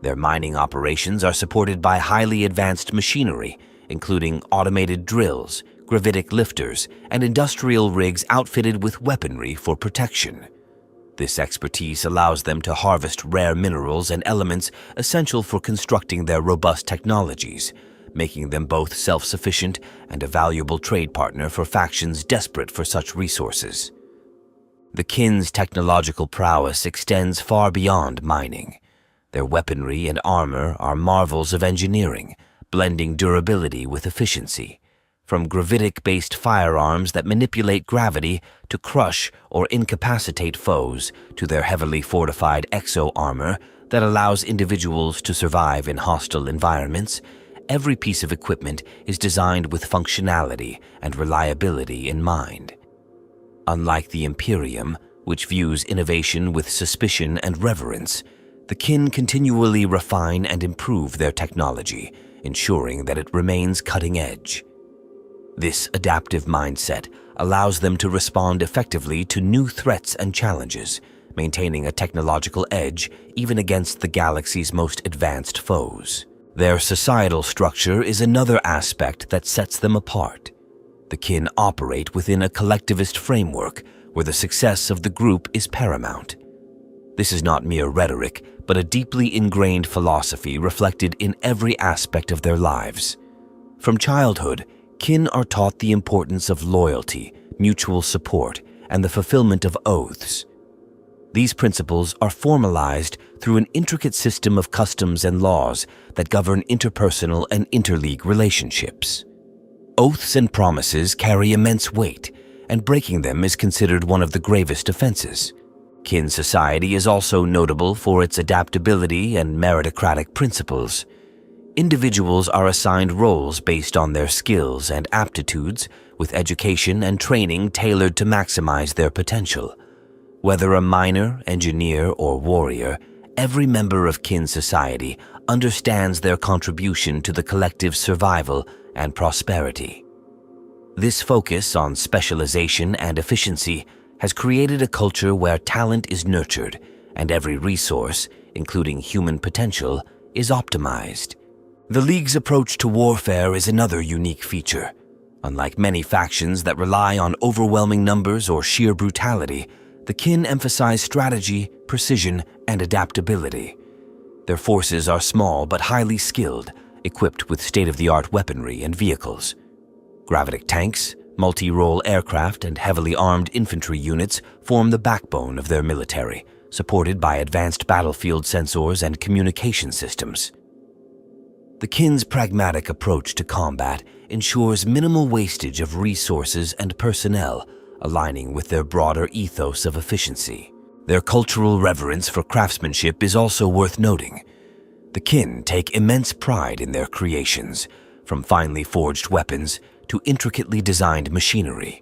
Their mining operations are supported by highly advanced machinery, including automated drills, gravitic lifters, and industrial rigs outfitted with weaponry for protection. This expertise allows them to harvest rare minerals and elements essential for constructing their robust technologies, making them both self-sufficient and a valuable trade partner for factions desperate for such resources. The kin's technological prowess extends far beyond mining. Their weaponry and armor are marvels of engineering, blending durability with efficiency. From gravitic-based firearms that manipulate gravity to crush or incapacitate foes, to their heavily fortified exo-armor that allows individuals to survive in hostile environments, every piece of equipment is designed with functionality and reliability in mind. Unlike the Imperium, which views innovation with suspicion and reverence, the kin continually refine and improve their technology, ensuring that it remains cutting edge. This adaptive mindset allows them to respond effectively to new threats and challenges, maintaining a technological edge even against the galaxy's most advanced foes. Their societal structure is another aspect that sets them apart. The kin operate within a collectivist framework where the success of the group is paramount. This is not mere rhetoric, but a deeply ingrained philosophy reflected in every aspect of their lives. From childhood, kin are taught the importance of loyalty, mutual support, and the fulfillment of oaths. These principles are formalized through an intricate system of customs and laws that govern interpersonal and interleague relationships. Oaths and promises carry immense weight, and breaking them is considered one of the gravest offenses. Kin society is also notable for its adaptability and meritocratic principles. Individuals are assigned roles based on their skills and aptitudes, with education and training tailored to maximize their potential. Whether a miner, engineer, or warrior, every member of kin society understands their contribution to the collective's survival and prosperity. This focus on specialization and efficiency has created a culture where talent is nurtured and every resource, including human potential, is optimized. The League's approach to warfare is another unique feature. Unlike many factions that rely on overwhelming numbers or sheer brutality, the kin emphasize strategy, precision, and adaptability. Their forces are small but highly skilled, equipped with state-of-the-art weaponry and vehicles. Gravitic tanks, multi-role aircraft, and heavily armed infantry units form the backbone of their military, supported by advanced battlefield sensors and communication systems. The kin's pragmatic approach to combat ensures minimal wastage of resources and personnel, aligning with their broader ethos of efficiency. Their cultural reverence for craftsmanship is also worth noting. The kin take immense pride in their creations, from finely forged weapons to intricately designed machinery.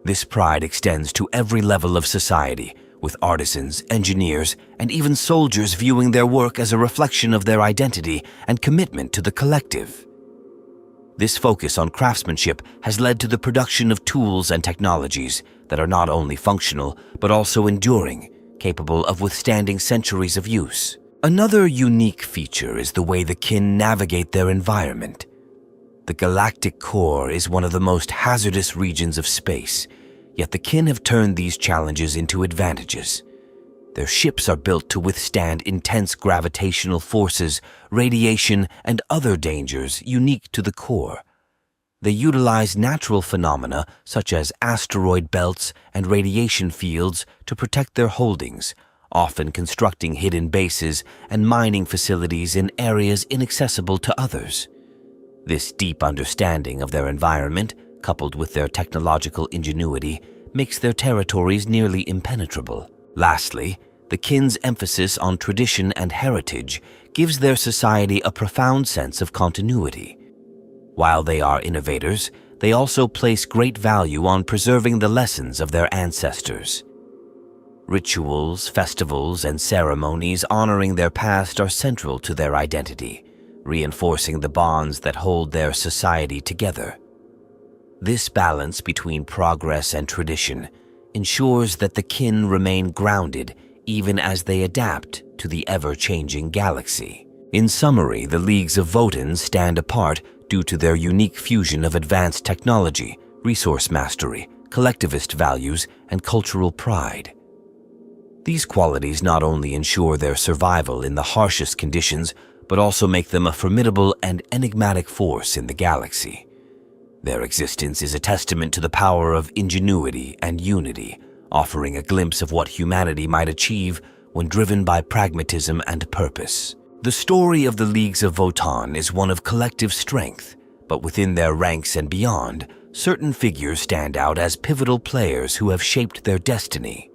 This pride extends to every level of society, with artisans, engineers, and even soldiers viewing their work as a reflection of their identity and commitment to the collective. This focus on craftsmanship has led to the production of tools and technologies that are not only functional, but also enduring, capable of withstanding centuries of use. Another unique feature is the way the kin navigate their environment. The galactic core is one of the most hazardous regions of space, yet the kin have turned these challenges into advantages. Their ships are built to withstand intense gravitational forces, radiation, and other dangers unique to the core. They utilize natural phenomena such as asteroid belts and radiation fields to protect their holdings, often constructing hidden bases and mining facilities in areas inaccessible to others. This deep understanding of their environment, coupled with their technological ingenuity, makes their territories nearly impenetrable. Lastly, the kin's emphasis on tradition and heritage gives their society a profound sense of continuity. While they are innovators, they also place great value on preserving the lessons of their ancestors. Rituals, festivals, and ceremonies honoring their past are central to their identity, reinforcing the bonds that hold their society together. This balance between progress and tradition ensures that the kin remain grounded even as they adapt to the ever-changing galaxy. In summary, the Leagues of Votann stand apart due to their unique fusion of advanced technology, resource mastery, collectivist values, and cultural pride. These qualities not only ensure their survival in the harshest conditions, but also make them a formidable and enigmatic force in the galaxy. Their existence is a testament to the power of ingenuity and unity, offering a glimpse of what humanity might achieve when driven by pragmatism and purpose. The story of the Leagues of Votann is one of collective strength, but within their ranks and beyond, certain figures stand out as pivotal players who have shaped their destiny.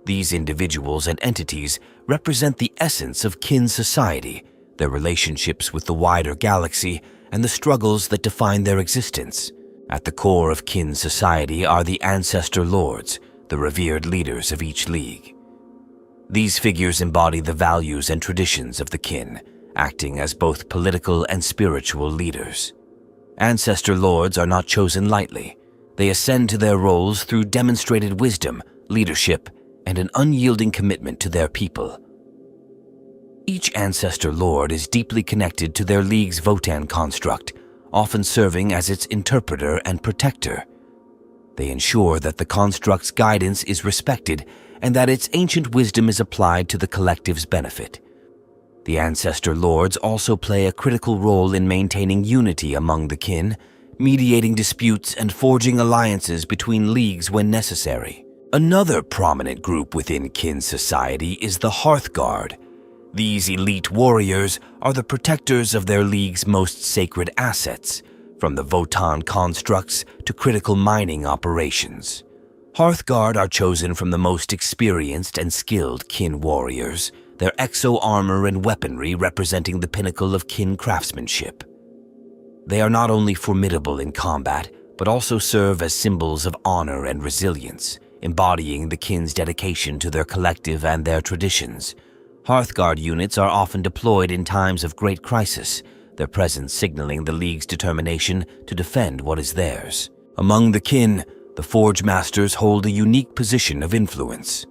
These individuals and entities represent the essence of kin society, their relationships with the wider galaxy, and the struggles that define their existence. At the core of kin society are the Ancestor Lords, the revered leaders of each league. These figures embody the values and traditions of the kin, acting as both political and spiritual leaders. Ancestor Lords are not chosen lightly. They ascend to their roles through demonstrated wisdom, leadership, and an unyielding commitment to their people. Each Ancestor Lord is deeply connected to their League's Votann construct, often serving as its interpreter and protector. They ensure that the construct's guidance is respected and that its ancient wisdom is applied to the collective's benefit. The Ancestor Lords also play a critical role in maintaining unity among the kin, mediating disputes and forging alliances between leagues when necessary. Another prominent group within kin society is the Hearthguard. These elite warriors are the protectors of their league's most sacred assets, from the Votann constructs to critical mining operations. Hearthguard are chosen from the most experienced and skilled kin warriors, their exo-armor and weaponry representing the pinnacle of kin craftsmanship. They are not only formidable in combat, but also serve as symbols of honor and resilience, embodying the kin's dedication to their collective and their traditions. Hearthguard units are often deployed in times of great crisis, their presence signaling the League's determination to defend what is theirs. Among the kin, the Forge Masters hold a unique position of influence.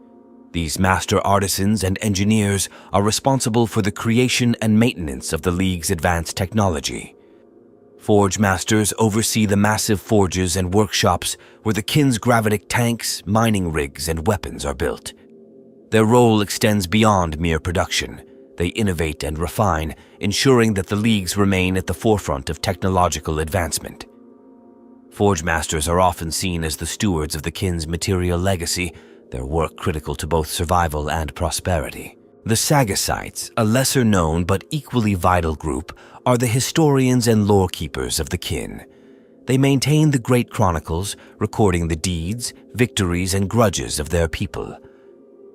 These master artisans and engineers are responsible for the creation and maintenance of the League's advanced technology. Forge Masters oversee the massive forges and workshops where the kin's gravitic tanks, mining rigs, and weapons are built. Their role extends beyond mere production. They innovate and refine, ensuring that the Leagues remain at the forefront of technological advancement. Forge Masters are often seen as the stewards of the kin's material legacy, their work critical to both survival and prosperity. The Sagasites, a lesser-known but equally vital group, are the historians and lore-keepers of the kin. They maintain the great chronicles, recording the deeds, victories, and grudges of their people.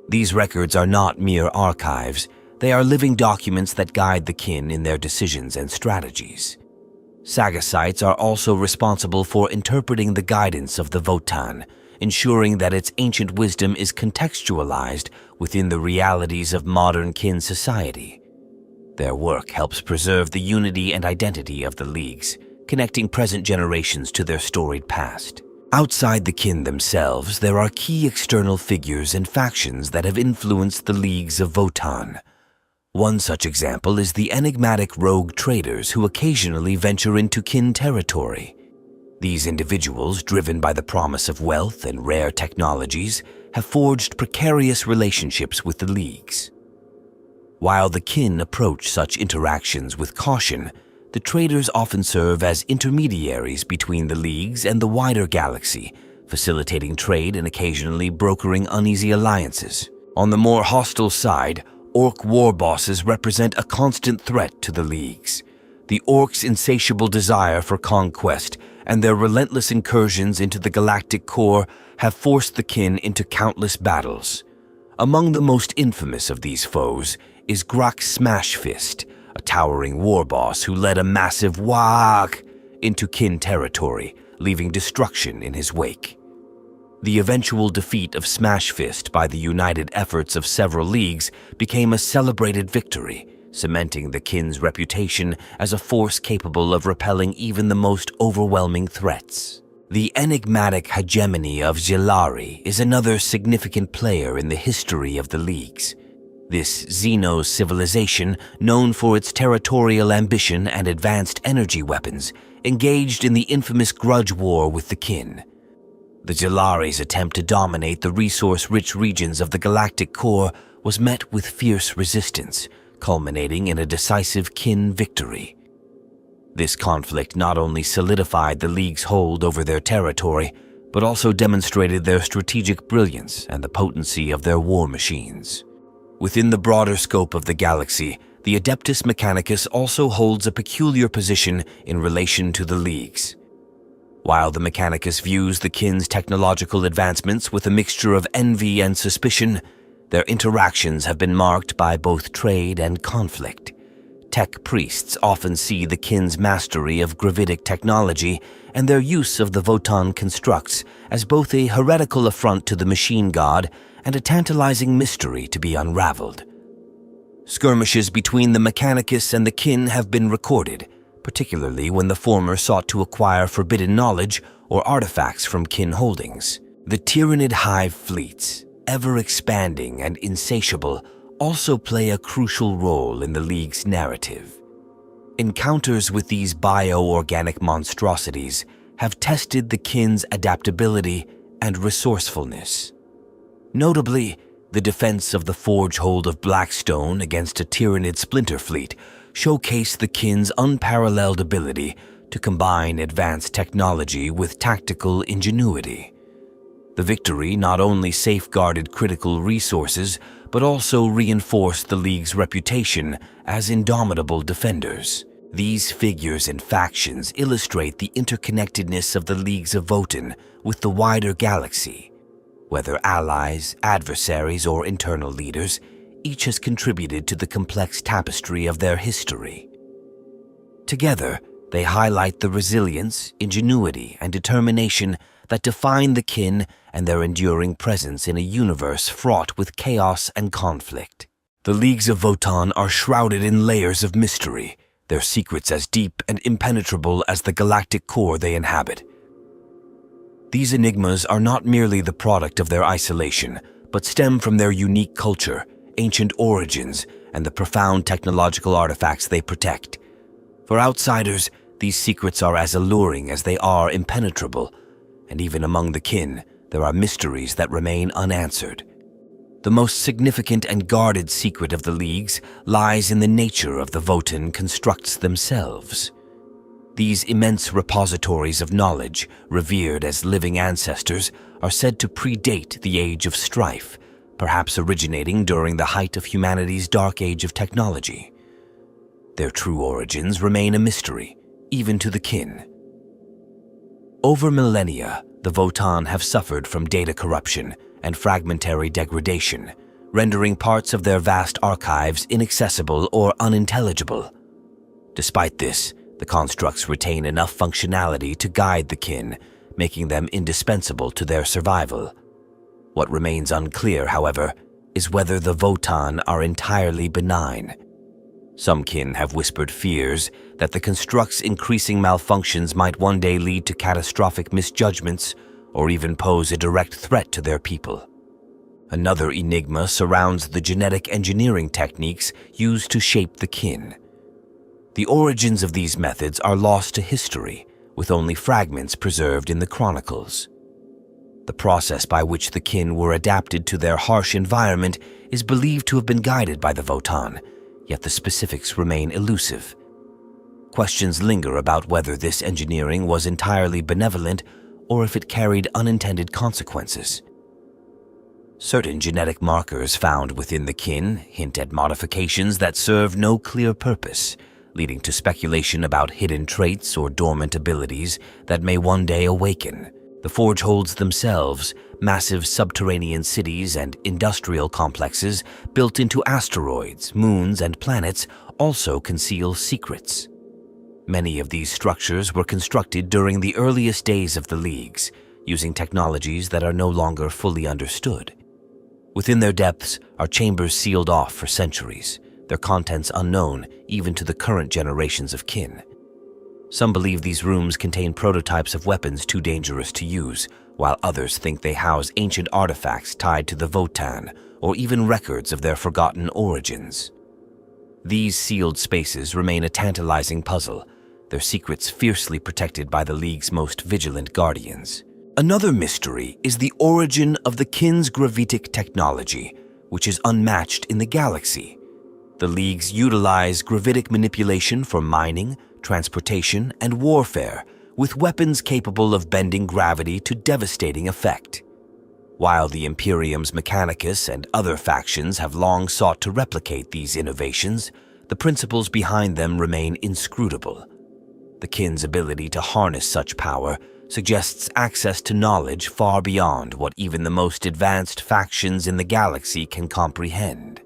These records are not mere archives. They are living documents that guide the kin in their decisions and strategies. Sagasites are also responsible for interpreting the guidance of the Votann, ensuring that its ancient wisdom is contextualized within the realities of modern kin society. Their work helps preserve the unity and identity of the Leagues, connecting present generations to their storied past. Outside the kin themselves, there are key external figures and factions that have influenced the Leagues of Votann. One such example is the enigmatic rogue traders who occasionally venture into kin territory. These individuals, driven by the promise of wealth and rare technologies, have forged precarious relationships with the Leagues. While the kin approach such interactions with caution, the traders often serve as intermediaries between the Leagues and the wider galaxy, facilitating trade and occasionally brokering uneasy alliances. On the more hostile side, Orc war bosses represent a constant threat to the Leagues. The Orcs' insatiable desire for conquest and their relentless incursions into the galactic core have forced the kin into countless battles. Among the most infamous of these foes is Grok Smashfist, a towering war boss who led a massive whack into kin territory, leaving destruction in his wake. The eventual defeat of Smashfist by the united efforts of several Leagues became a celebrated victory, cementing the kin's reputation as a force capable of repelling even the most overwhelming threats. The enigmatic hegemony of Xelari is another significant player in the history of the Leagues. This Xeno civilization, known for its territorial ambition and advanced energy weapons, engaged in the infamous Grudge War with the Kin. The Xelari's attempt to dominate the resource-rich regions of the galactic core was met with fierce resistance, culminating in a decisive Kin victory. This conflict not only solidified the League's hold over their territory, but also demonstrated their strategic brilliance and the potency of their war machines. Within the broader scope of the galaxy, the Adeptus Mechanicus also holds a peculiar position in relation to the Leagues. While the Mechanicus views the Kin's technological advancements with a mixture of envy and suspicion, their interactions have been marked by both trade and conflict. Tech priests often see the Kin's mastery of gravitic technology and their use of the Votann constructs as both a heretical affront to the machine god and a tantalizing mystery to be unraveled. Skirmishes between the Mechanicus and the Kin have been recorded, particularly when the former sought to acquire forbidden knowledge or artifacts from Kin holdings. The Tyrannid Hive fleets, ever expanding and insatiable, also play a crucial role in the League's narrative. Encounters with these bioorganic monstrosities have tested the Kin's adaptability and resourcefulness. Notably, the defense of the Forge Hold of Blackstone against a Tyrannid splinter fleet showcased the Kin's unparalleled ability to combine advanced technology with tactical ingenuity. The victory not only safeguarded critical resources, but also reinforced the League's reputation as indomitable defenders. These figures and factions illustrate the interconnectedness of the Leagues of Votann with the wider galaxy. Whether allies, adversaries, or internal leaders, each has contributed to the complex tapestry of their history. Together, they highlight the resilience, ingenuity, and determination that define the Kin and their enduring presence in a universe fraught with chaos and conflict. The Leagues of Votann are shrouded in layers of mystery, their secrets as deep and impenetrable as the galactic core they inhabit. These enigmas are not merely the product of their isolation, but stem from their unique culture, ancient origins, and the profound technological artifacts they protect. For outsiders, these secrets are as alluring as they are impenetrable, and even among the Kin, there are mysteries that remain unanswered. The most significant and guarded secret of the Leagues lies in the nature of the Votann constructs themselves. These immense repositories of knowledge, revered as living ancestors, are said to predate the Age of Strife, perhaps originating during the height of humanity's dark age of technology. Their true origins remain a mystery, even to the Kin. Over millennia, the Votann have suffered from data corruption and fragmentary degradation, rendering parts of their vast archives inaccessible or unintelligible. Despite this, the constructs retain enough functionality to guide the Kin, making them indispensable to their survival. What remains unclear, however, is whether the Votann are entirely benign. Some Kin have whispered fears that the construct's increasing malfunctions might one day lead to catastrophic misjudgments or even pose a direct threat to their people. Another enigma surrounds the genetic engineering techniques used to shape the Kin. The origins of these methods are lost to history, with only fragments preserved in the chronicles. The process by which the Kin were adapted to their harsh environment is believed to have been guided by the Votann, yet the specifics remain elusive. Questions linger about whether this engineering was entirely benevolent or if it carried unintended consequences. Certain genetic markers found within the Kin hint at modifications that serve no clear purpose, leading to speculation about hidden traits or dormant abilities that may one day awaken. The Forge Holds themselves, massive subterranean cities and industrial complexes built into asteroids, moons, and planets, also conceal secrets. Many of these structures were constructed during the earliest days of the Leagues, using technologies that are no longer fully understood. Within their depths are chambers sealed off for centuries, their contents unknown even to the current generations of Kin. Some believe these rooms contain prototypes of weapons too dangerous to use, while others think they house ancient artifacts tied to the Votann, or even records of their forgotten origins. These sealed spaces remain a tantalizing puzzle, their secrets fiercely protected by the League's most vigilant guardians. Another mystery is the origin of the kin's gravitic technology, which is unmatched in the galaxy. The Leagues utilize gravitic manipulation for mining, transportation, and warfare, with weapons capable of bending gravity to devastating effect. While the Imperium's Mechanicus and other factions have long sought to replicate these innovations, the principles behind them remain inscrutable. The kin's ability to harness such power suggests access to knowledge far beyond what even the most advanced factions in the galaxy can comprehend.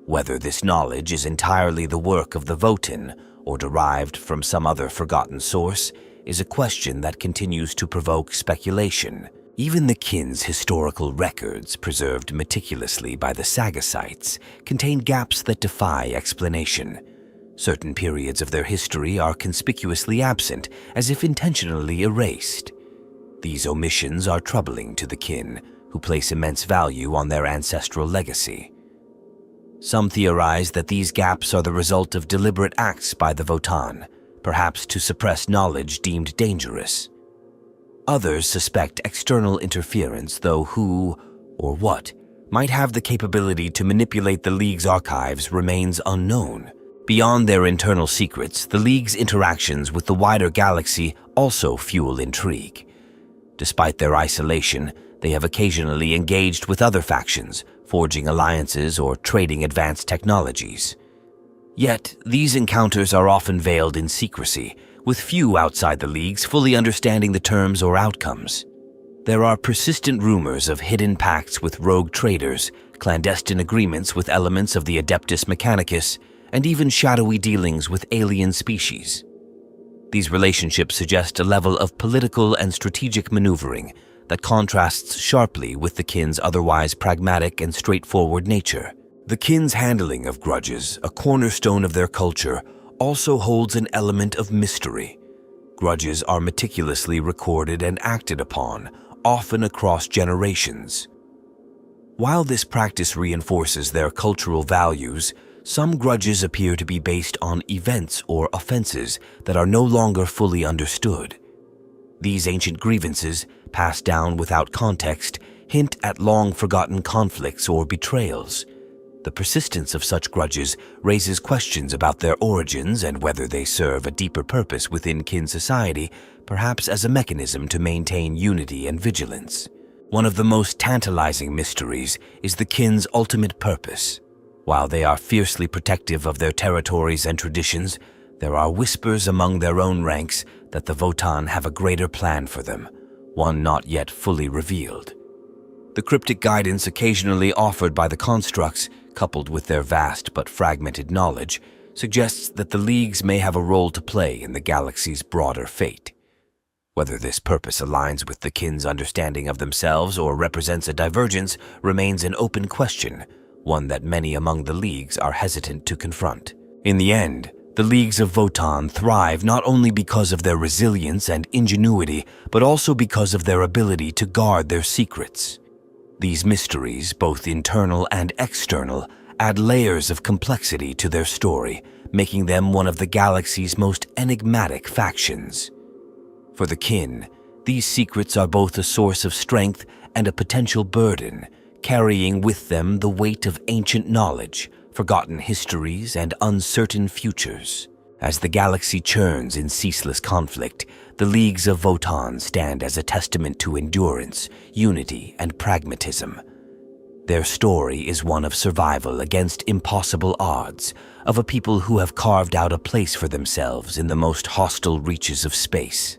Whether this knowledge is entirely the work of the Votann or derived from some other forgotten source is a question that continues to provoke speculation. Even the kin's historical records, preserved meticulously by the Sagasites, contain gaps that defy explanation. Certain periods of their history are conspicuously absent, as if intentionally erased. These omissions are troubling to the kin, who place immense value on their ancestral legacy. Some theorize that these gaps are the result of deliberate acts by the Votann, perhaps to suppress knowledge deemed dangerous. Others suspect external interference, though who or what might have the capability to manipulate the League's archives remains unknown. Beyond their internal secrets, the League's interactions with the wider galaxy also fuel intrigue. Despite their isolation, they have occasionally engaged with other factions, forging alliances or trading advanced technologies. Yet, these encounters are often veiled in secrecy, with few outside the Leagues fully understanding the terms or outcomes. There are persistent rumors of hidden pacts with rogue traders, clandestine agreements with elements of the Adeptus Mechanicus, and even shadowy dealings with alien species. These relationships suggest a level of political and strategic maneuvering that contrasts sharply with the kin's otherwise pragmatic and straightforward nature. The kin's handling of grudges, a cornerstone of their culture, also holds an element of mystery. Grudges are meticulously recorded and acted upon, often across generations. While this practice reinforces their cultural values, some grudges appear to be based on events or offenses that are no longer fully understood. These ancient grievances, passed down without context, hint at long-forgotten conflicts or betrayals. The persistence of such grudges raises questions about their origins and whether they serve a deeper purpose within kin society, perhaps as a mechanism to maintain unity and vigilance. One of the most tantalizing mysteries is the kin's ultimate purpose. While they are fiercely protective of their territories and traditions, there are whispers among their own ranks that the Votann have a greater plan for them, one not yet fully revealed. The cryptic guidance occasionally offered by the constructs, coupled with their vast but fragmented knowledge, suggests that the Leagues may have a role to play in the galaxy's broader fate. Whether this purpose aligns with the kin's understanding of themselves or represents a divergence remains an open question, one that many among the Leagues are hesitant to confront. In the end, the Leagues of Votann thrive not only because of their resilience and ingenuity, but also because of their ability to guard their secrets. These mysteries, both internal and external, add layers of complexity to their story, making them one of the galaxy's most enigmatic factions. For the kin, these secrets are both a source of strength and a potential burden, carrying with them the weight of ancient knowledge, forgotten histories, and uncertain futures. As the galaxy churns in ceaseless conflict, the Leagues of Votann stand as a testament to endurance, unity, and pragmatism. Their story is one of survival against impossible odds, of a people who have carved out a place for themselves in the most hostile reaches of space.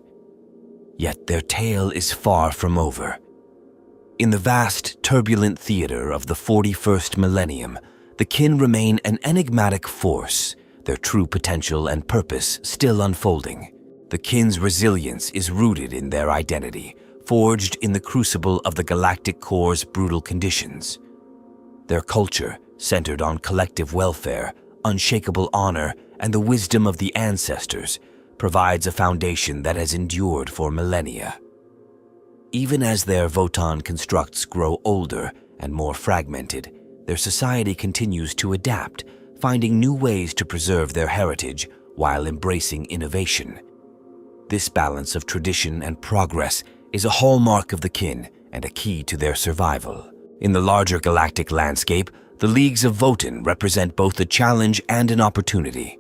Yet their tale is far from over. In the vast, turbulent theater of the 41st millennium, the kin remain an enigmatic force, their true potential and purpose still unfolding. The kin's resilience is rooted in their identity, forged in the crucible of the galactic core's brutal conditions. Their culture, centered on collective welfare, unshakable honor, and the wisdom of the ancestors, provides a foundation that has endured for millennia. Even as their Votann constructs grow older and more fragmented, their society continues to adapt, finding new ways to preserve their heritage while embracing innovation. This balance of tradition and progress is a hallmark of the kin and a key to their survival. In the larger galactic landscape, the Leagues of Votann represent both a challenge and an opportunity.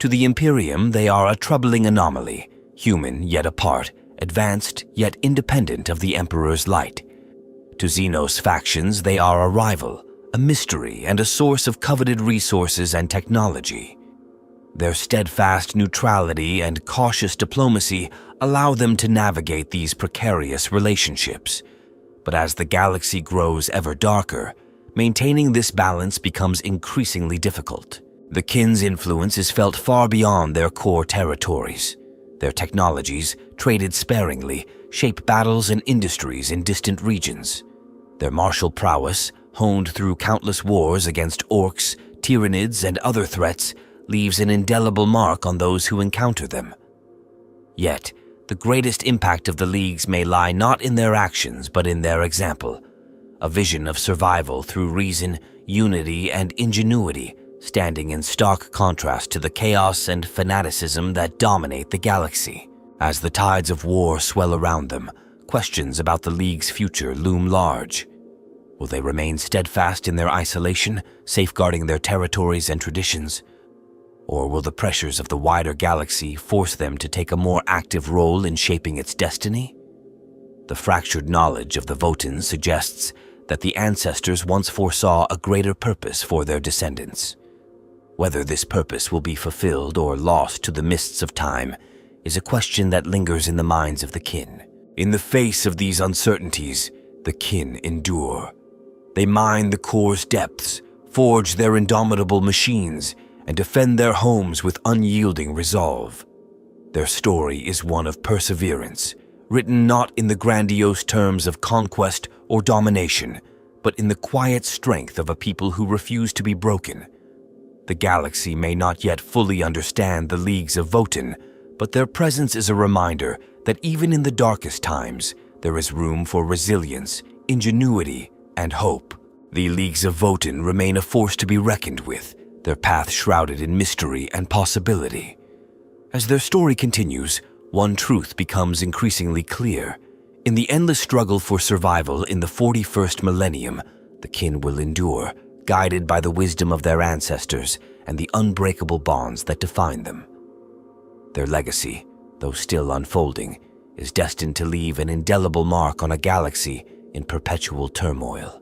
To the Imperium, they are a troubling anomaly, human yet apart, advanced yet independent of the Emperor's light. To Xenos factions, they are a rival, a mystery, and a source of coveted resources and technology. Their steadfast neutrality and cautious diplomacy allow them to navigate these precarious relationships. But as the galaxy grows ever darker, maintaining this balance becomes increasingly difficult. The kin's influence is felt far beyond their core territories. Their technologies, traded sparingly, shape battles and industries in distant regions. Their martial prowess, honed through countless wars against orcs, tyranids, and other threats, leaves an indelible mark on those who encounter them. Yet, the greatest impact of the Leagues may lie not in their actions but in their example, a vision of survival through reason, unity, and ingenuity, standing in stark contrast to the chaos and fanaticism that dominate the galaxy. As the tides of war swell around them, questions about the League's future loom large. Will they remain steadfast in their isolation, safeguarding their territories and traditions? Or will the pressures of the wider galaxy force them to take a more active role in shaping its destiny? The fractured knowledge of the Votann suggests that the ancestors once foresaw a greater purpose for their descendants. Whether this purpose will be fulfilled or lost to the mists of time is a question that lingers in the minds of the kin. In the face of these uncertainties, the kin endure. They mine the core's depths, forge their indomitable machines, and defend their homes with unyielding resolve. Their story is one of perseverance, written not in the grandiose terms of conquest or domination, but in the quiet strength of a people who refuse to be broken. The galaxy may not yet fully understand the Leagues of Votann, but their presence is a reminder that even in the darkest times, there is room for resilience, ingenuity, and hope. The Leagues of Votann remain a force to be reckoned with, their path shrouded in mystery and possibility. As their story continues, one truth becomes increasingly clear. In the endless struggle for survival in the 41st millennium, the kin will endure, guided by the wisdom of their ancestors and the unbreakable bonds that define them. Their legacy, though still unfolding, is destined to leave an indelible mark on a galaxy in perpetual turmoil.